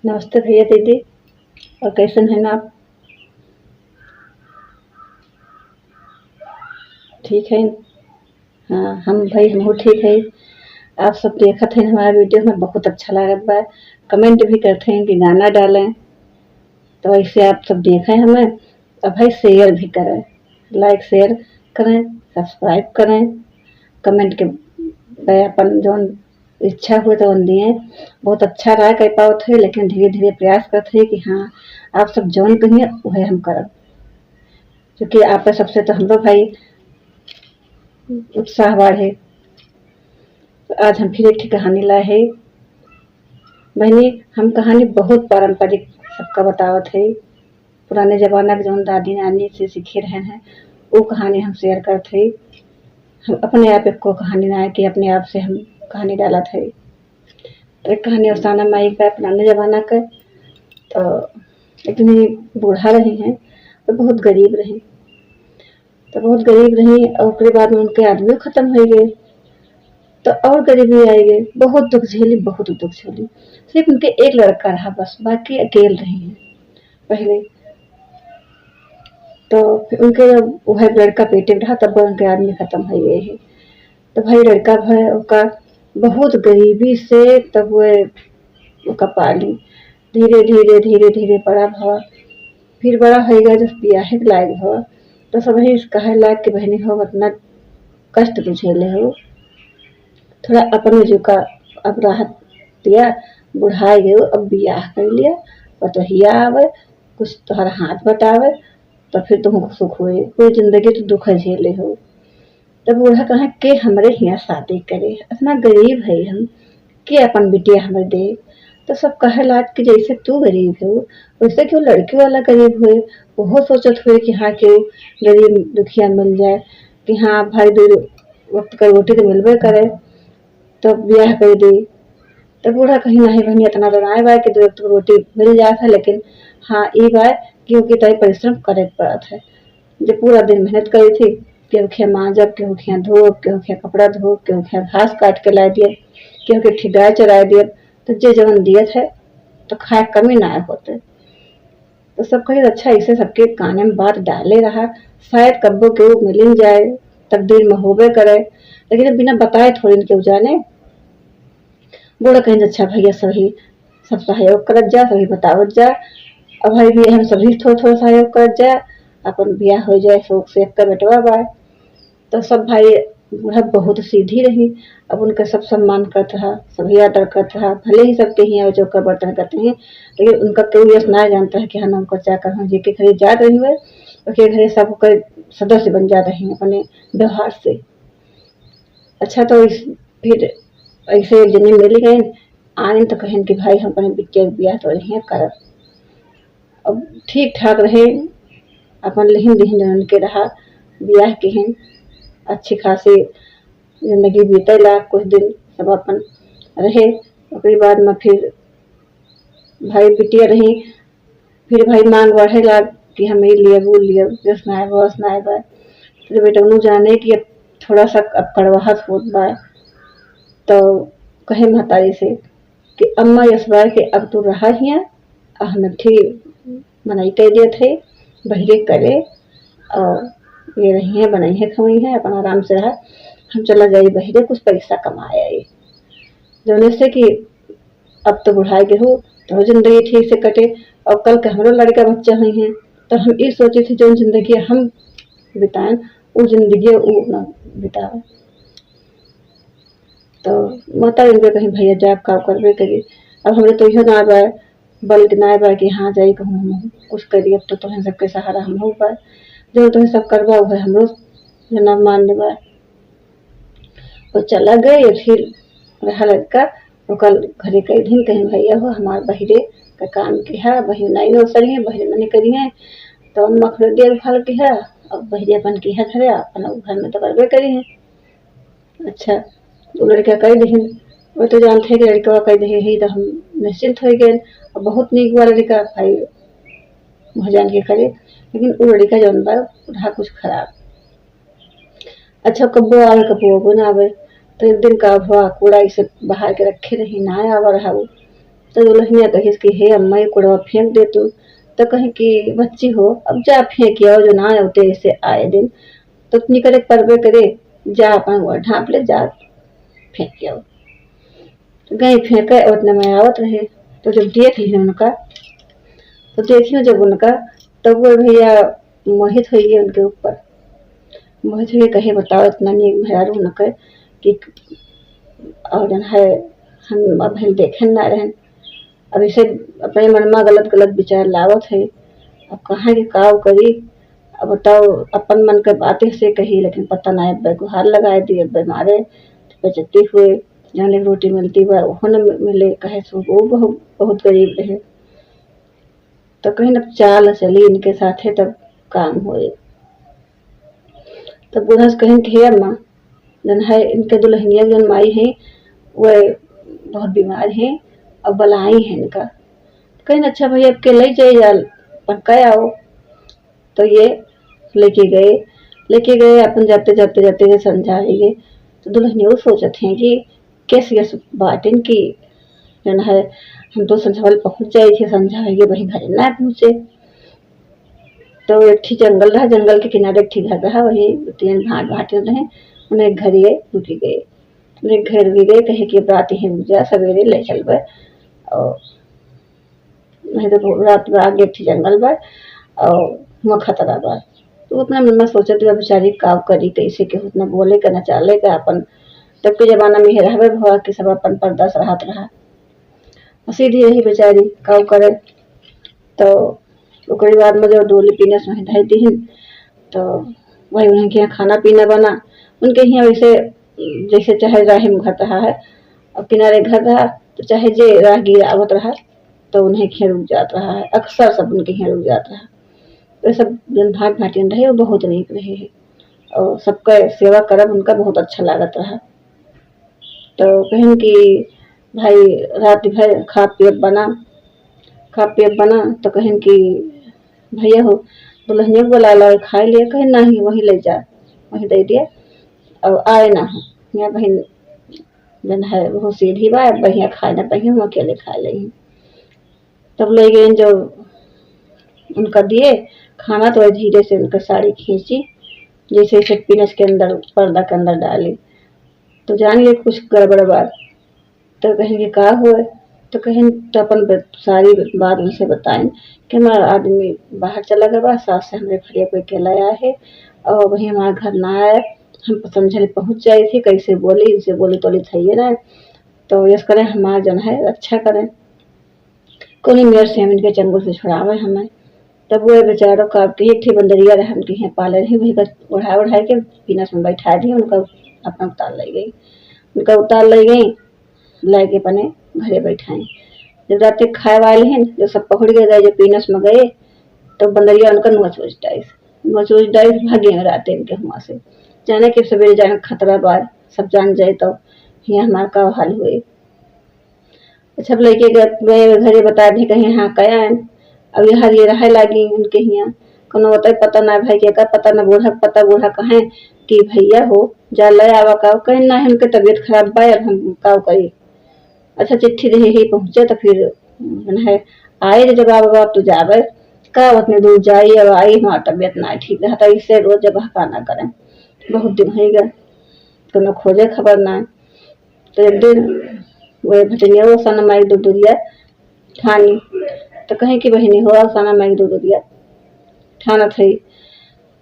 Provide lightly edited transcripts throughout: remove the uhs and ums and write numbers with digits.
नमस्ते भैया दीदी, और कैसन हैं आप? ठीक है। हाँ हम भाई हमहू ठीक है। आप सब देखत हैं हमारा वीडियो, में बहुत अच्छा लागत बा। कमेंट भी करते हैं कि गाना डालें, तो ऐसे आप सब देखें हमें, और भाई शेयर भी करें, लाइक शेयर करें, सब्सक्राइब करें, कमेंट के पे अपन जौन इच्छा हुए तो दिए। बहुत अच्छा रहा कह पावत है, लेकिन धीरे धीरे प्रयास करते हैं कि हाँ आप सब जौन कहिए वह हम करब, क्योंकि आप सबसे तो हम लोग भाई उत्साह बढ़े। तो आज हम फिर एक ठे कहानी लाए है बहनी। हम कहानी बहुत पारंपरिक सबका बतावत है, पुराने जमाना के जौन दादी नानी से सीखे रहे हैं वो कहानी हम शेयर करते हैं। हम अपने आप को कहानी ना है कि अपने आप से हम कहानी डालत है। एक कहानी अफसाना माई का पुराने जमाना का। तो इतनी बूढ़ा रही हैं, तो बहुत गरीब रही, तो बहुत गरीब रही, और उसके बाद में उनके आदमी खत्म हो गए, तो और गरीबी आई गई, बहुत दुख झेली, बहुत दुख झेली। सिर्फ उनके एक लड़का रहा बस, बाकी अकेले रही हैं पहले। तो फिर उनके जब वह लड़का पेटे में रहा तब उनके आदमी खत्म हो गए हैं। तो भाई लड़का भाई उसका बहुत गरीबी से तब वह उसका पाली, धीरे धीरे धीरे धीरे बड़ा भवा। फिर बड़ा हो गया, जब ब्याहे के लायक भवा, तो सभी कहे लायक कि बहनी हो इतना कष्ट तो झेले हो, थोड़ा अपन जो का अब राहत दिया, बुढ़ाई गए अब बियाह कर लिया, पतोहिया आवे, कुछ तुम्हारा हाथ बटावे, तो फिर तुम सुख हुए, कोई जिंदगी तो दुख झेले हो। तब बूढ़ा कहा के हमरे यहाँ शादी करे, इतना गरीब है हम, के अपन बिटिया हमें दे। तो सब कहे लाग कि जैसे तू गरीब हो वैसे क्यों लड़की वाला गरीब हुए, वो सोचत हुए कि हाँ क्यों गरीब दुखिया मिल जाए, कि हाँ भाई दो वक्त का रोटी तो मिलबे करे, तो ब्याह कर दी। तो बूढ़ा कहीं नहीं बनी इतना तो ना बा कि दो वक्त रोटी मिल जात है, लेकिन हाँ ये बा क्योंकि तय परिश्रम करे पड़त है। जो पूरा दिन मेहनत करी थी, केहू के मांजब, केहू के धोब, केहू के कपड़ा धोब, केहू के घास काट के ला दिए, केहू के ठिगाए चराए दिए, तो जे जवन दियत है तो खाए कमी ना होते। तो सब कही अच्छा ऐसे सबके काने में बात डाले रहा, शायद कब्बो केहू मिल जाए, तकदीर में होबे करे, लेकिन बिना बताए थोड़ी केहू जाने। बूढ़ा कहीं अच्छा भैया सभी सब सहयोग करत जा, सभी बतावत जा, अब भाई भी हम सभी थोड़ा थोड़ा सहयोग करत जा, अपन बियाह हो जाए, शौक से एक बेटवा बा। तो सब भाई बूढ़ा बहुत सीधी रही, अब उनका सब सम्मान करता रहा, सभी आदर करता रहा, भले ही सबके ही चौका बर्तन करते हैं, लेकिन उनका कोई यश ना जानता है कि हाँ उनको क्या कर जी के घरे जा रही हुए, उसके घरे सबका सदस्य बन जा रहे हैं अपने व्यवहार से। अच्छा तो फिर ऐसे एक जने मिल गए, आने तो कहें कि भाई हम अपने बिटिया के ब्याह तो रही करब। अब ठीक ठाक रहे, अपन लिहिन दिहिन जन के रहा, ब्याह के हिन अच्छी खासी जिंदगी बीतेला, कुछ दिन सब अपन रहे। उसके बाद में फिर भाई बिटिया रही, फिर भाई मांग बढ़े लाग कि हम ये लिए वो लिए, जस नाय बस नाय बा। फिर बेटा जाने कि अब थोड़ा सा अब कड़वाहट होत बा, तो कहे महतारी से कि अम्मा इस बार के अब तू रहा हिया, हमें ठीक मनाई कह दिए थे बहिरे करे, और ये रही है बनाई है खवई है, अपन आराम से रहा, हम चला जाए बहिरे कुछ पैसा कमाए आए, जोने से कि अब तो बुढ़ाई के हो तो जिंदगी ठीक से कटे, और कल के हमारे लड़का बच्चा हुई हैं, तो हम ये सोचे थे जो जिंदगी हम बिताएं वो जिंदगी वो न बिताए। तो माता इनके कहीं भैया जाब का करबे करी, अब हमें तो यह ना बा बल ना बा कि हाँ जाई कहूँ हम कुछ करिए, अब तो तुम्हें सबके सहारा हम हो पाए, जो तुम्हें सब करवा हुआ हमरो जना मान लेवा। वो चला गए, फिर रहा लड़का, वो कल घरे कई दिन कहीं भैया हो हमारे बहिरे का काम की है, बही नहीं नौसरी है, बहिरे मैंने करी है, तो अम्मा खड़े देखभाल की है, अब बहिरे अपन की है घरे, अपन घर में तो करबे करी है। अच्छा तो लड़का कह दही, वो तो जानते हैं कि लड़का कह दही ही, तो हम निश्चिंत हो गए, और बहुत नीक बा लड़का भाई भजन के करे, लेकिन वो लड़का जौन बा रहा कुछ खराब। अच्छा कब्बो आवे कब्बो ना आवे, तो एक दिन का हुआ कूड़ा इसे बाहर के रखे रही ना आवा रहा वो। तो दुल्हनिया कही कि हे अम्मा ये कूड़ा फेंक दे तू। तो कहे कि बच्ची हो अब जा फेंक आओ जो ना होते ऐसे आए दिन। तो इतनी करे परवे करे जा अपन वो ढांप ले जा फेंक आओ। तो गई फेंके और उतने में आवत रहे। तो जब देख ली उनका तो देखियो जब उनका तब वो भैया मोहित हुई उनके ऊपर। मोहित हुई कहे बताओ इतना नेक भयारू न कर कि और है हम अब हम देखे ना रहे। अब इसे अपने मन में गलत गलत विचार लावत है। अब कहाँ के काव करी। अब बताओ अपन मन के बातें से कही लेकिन पता ना अब गुहार लगाए दी अब मारे बेचती हुए जहाँ रोटी मिलती बा वो न मिले कहे सो वो बहुत बहुत गरीब रहे। तो कहीं न चाल चली इनके साथे तब काम हुए। तब बूढ़ा से कहें कि हे अम्मा जन है इनके दुल्हनिया जन माई है वह बहुत बीमार है और बलाई है इनका। कहीं अच्छा भैया अब के ले जाए पक्का आओ। तो ये लेके गए अपन जाते जाते जाते समझाएंगे। तो दुल्हनिया वो सोचते हैं कि कैसे बाटिन की जन है हम तो संझावल पहुंच जाए थे समझाएंगे वही घर ना पहुंचे। तो एक ठीक जंगल रहा जंगल के किनारे एक ठीक घर रहा वही तीन भाट भाटे रहे उन्हें एक घर रुकी गए। उन्हें घर रुकी गए कहे कि रात ही जा सवेरे ले चल बे और नहीं तो रात में आगे ठीक जंगल बा और वहाँ खतरा बा। तो अपना मन में सोचत हुआ बेचारी काव करी कैसे के उतना बोले का न चाले का अपन तब के जमाना में रहबे भवा कि सब अपन पर्दा से रहत रहा सीधी रही बेचारी काव करे। तो ओकरी बाद में जो डोली पीने से धई दीन तो वही उन्हें के यहाँ खाना पीना बना उनके यहाँ वैसे जैसे चाहे राही में घर रहा है और किनारे घर रहा तो चाहे जे राहगीर आवत रहा तो उन्हें खेल रुक जात रहा है अक्सर सब उनके यहाँ रुक जात रहा। तो सब जन भाट भाटिन रहे वो बहुत नीक रहे है और सबका सेवा करब उनका बहुत अच्छा लागत रहा। तो कहें कि भाई रात भर खा पियब बना तो कहें कि भैया हो दुल्हनिया को बुला लो खाए लिए कहे नहीं वही ले जा वही दे दिया और आए ना हो यहाँ बहन जन है वो सीधी बा बढ़िया खाए ना पही हम अकेले खा ले। तब ले गए जो उनका दिए खाना तो धीरे से उनका साड़ी खींची जैसे इसे पिनस के अंदर पर्दा के अंदर डाली। तो जान गए कुछ गड़बड़ बात। तो कहेंगे का हुए तो कहें तो अपन सारी बात उनसे बताएं कि हमारा आदमी बाहर चला गया सास से हमारे फरिया पे अकेला आया है और वही हमारा घर ना आया हम समझे पहुंच जाए थे कैसे बोली इनसे बोली तोली थी ना। तो यस करें हमारा जन है अच्छा करें कोई मेयर से हम इनके चंगुल से छुड़ावे हमें। तब वो बेचारों का एक थी बंदरिया रहे उनके यहाँ पाले रही वही का उड़ा के पीनस में बैठा दी उनका अपना उतार ले गई उनका उतार ले गई ला के अपने घरे बैठाए। जब रात खाए वाले हैं जो सब पकड़ के गए जो पीनस में गए तो बंदरिया उनका नोच डाइस भागे रात इनके वहाँ से जाने के सवेरे जाने खतरा बार सब जान जाए तो यहाँ हमारा का हाल हुए। सब लेके गए घरे बता दी कहीं हाँ कया है अब यहाँ ये रहे लागी उनके यहाँ कोनो बताए पता ना भाई के का पता ना बूढ़ा कहे कि भैया हो जा ले आवा का कहीं ना है उनके तबीयत खराब बा अब हम का करी। अच्छा चिट्ठी रही ही पहुंचे तो फिर है आए जब आप तो जावे का उतने दूर जाई अब आई हमारा तबीयत ना ठीक रहता इससे रोज जब हका ना करें बहुत दिन हो गया कोनो खोजे खबर ना। तो एक दिन वो भटनिया वो सना माई दूरिया ठानी तो कहें कि बहनी हो सना माई दूरिया ठाना थी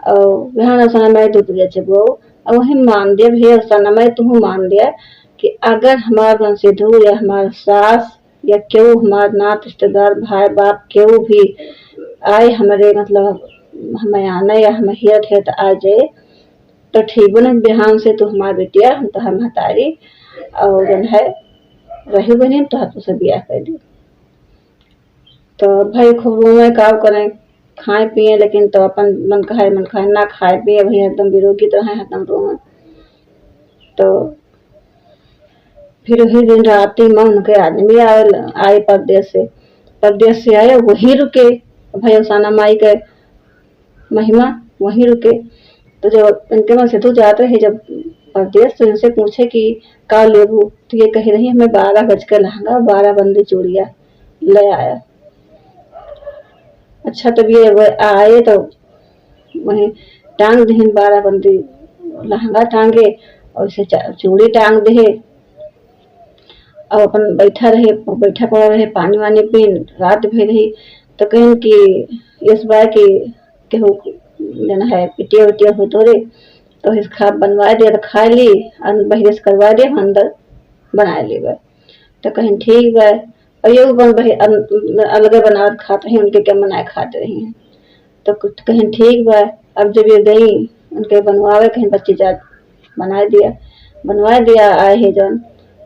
और वहाँ सना माई दूरिया जब वो अब वही मान दिया भैया सना माई तुम मान दिया कि अगर हमारे वंशीधु या हमारे सास या क्यों हमारे नात रिश्तेदार भाई बाप क्यों भी आए हमारे मतलब हमें आना या हमें हियत है तो आ जाए तो ठीक बने बिहान से तो हमारी बेटिया हम तो हम हतारी और जन है रही बनी तो हाथों से ब्याह कर दी। तो भाई खूब में काम करें खाए पिए लेकिन तो अपन मन खाए ना खाए पिए भैया एकदम विरोगी तो है एकदम रो। तो फिर वही दिन रात में उनके आदमी आए परदेश से आए वही रुके भाई साना माई के महिमा वहीं रुके। तो जब इनके वहां से तो जाते है जब परदेश, तो इनसे पूछे कि का लेबू, तो ये कह रही हमें 12 गज का लहंगा 12 बंदी चूड़िया ले आया। अच्छा, तब ये आए तो वहीं टांग दीन 12 बंदी लहंगा टांगे और इसे चूड़ी टांग दे और अपन बैठा पड़ा रहे, पानी वानी पीन रात भर रही। तो कहें कि इस बार की केहू जन है पिटिया उटिया हो तो रे, तो इस खा बनवा दे, तो खा ली और बहिरे से करवा दे, अंदर बना लेबे। तो कहें ठीक बा, और ये बन अलग बनावत खाते हैं, उनके क्या मनाए खाते रही हैं। तो कहें ठीक बा। अब जब ये गई उनके बनवावे, कहीं बच्ची जात बनवा दिया आए है जन।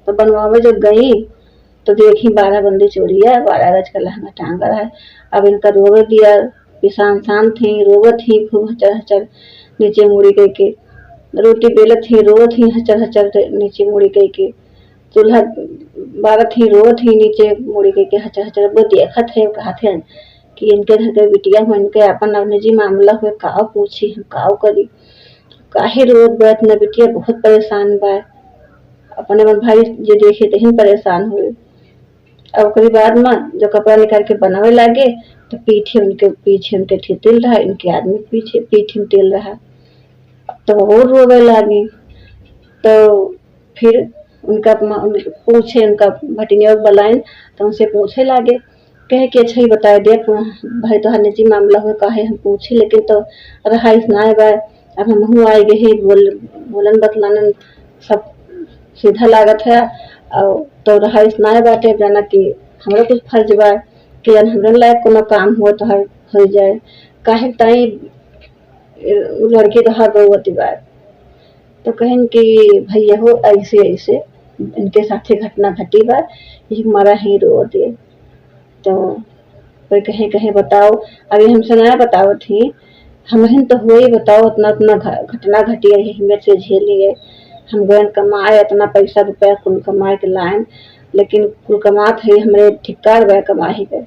तो बनवावे जब गई तो देखी 12 बंदी चूड़िया 12 गज का लहंगा टांगा है। अब इनका रोवे दिया, पिसान शान थी, रोवत थी खूब हचर हचर नीचे मुड़ी गई के, रोटी बेलत थी, रोवत थी हचर हचर नीचे मुड़ी गई के, चूल्हा बारत थी, रोवत थी नीचे मुड़ी गई के हचर हचर। वो देखत है, कहते हैं कि इनके घर के बिटिया हो, इनके अपन निजी मामला हुए, काव पूछी हम काव करी, काहे रोत बत न बिटिया बहुत परेशान बा। अपने मन भाई जे देखे तही परेशान हुए। अब ओकरी बाद में जो कपड़ा निकाल के बनावे लागे, तो पीछे उनके तिल रहा, इनके आदमी पीछे पीठ में तिल रहा। तो और रोवे लागी। तो फिर उनका पूछे, उनका भटिनिया बलाइन, तो उनसे पूछे लागे, कहे कि अच्छा ही बताए दे भाई, तो निजी मामला हुए काहे हम पूछे, लेकिन तो रहा इसना बा। अब हम आए गए बोलन बतलान सब सीधा लागत है। और तो रहा इसना बाटे जाना कि हमारा कुछ फर्ज बा कि जन हमरे लायक कोनो काम हुआ तो हर हो जाए, काहे ताई लड़की तो हर रोवती बा। तो कहें कि भैया हो ऐसे ऐसे इनके साथे घटना घटी बा, ये हमारा ही रो दे। तो कोई कहे कहे बताओ, अभी हमसे नया बताओ थी, हम तो हुए बताओ, उतना उतना घटना घटी है, हिम्मत से झेलिए। हम गए कमाए, इतना पैसा रुपया कुल कमाए के लाइन, लेकिन कुल कमात है हमारे ठिक्कार बा कमाही पे।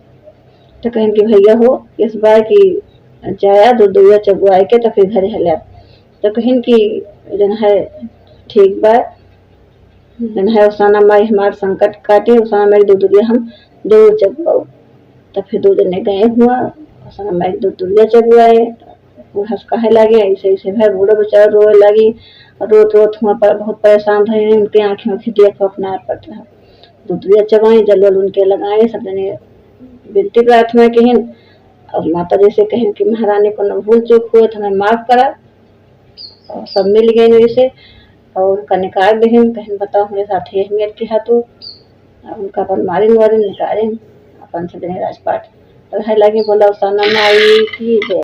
तो कहें कि भैया हो इस बार की जाया दूध चबुआई के तो फिर घर हल्या। तो कहें कि जन है ठीक बा, जन है उसाना माई हमार संकट काटे, उसाना मेरी दूध हम दूध चबुआऊ। तो फिर 2 जने गए हुआ, उसाना माई दूध चबुआए। हंस कहे लगे ऐसे ऐसे भाई, बूढ़ा बेचारा रोए लगी, रोत रोत हुआ पर बहुत परेशान थे, उनके आंखें में देख अपना पड़ रहा। दूध चबाई, जल उनके लगाए, सब जने विनती प्रार्थना कहें और माता जी से कहें कि महारानी को न भूल चूक हुए तो हमें माफ करा। और सब मिल गए वैसे और उनका निकाल दें, कहें बताओ हमारे साथ अहमियत की हाथों उनका अपन मारिन वारिन निकाले अपन से राजपाट। तो है लगे बोला उसाना माई की जय।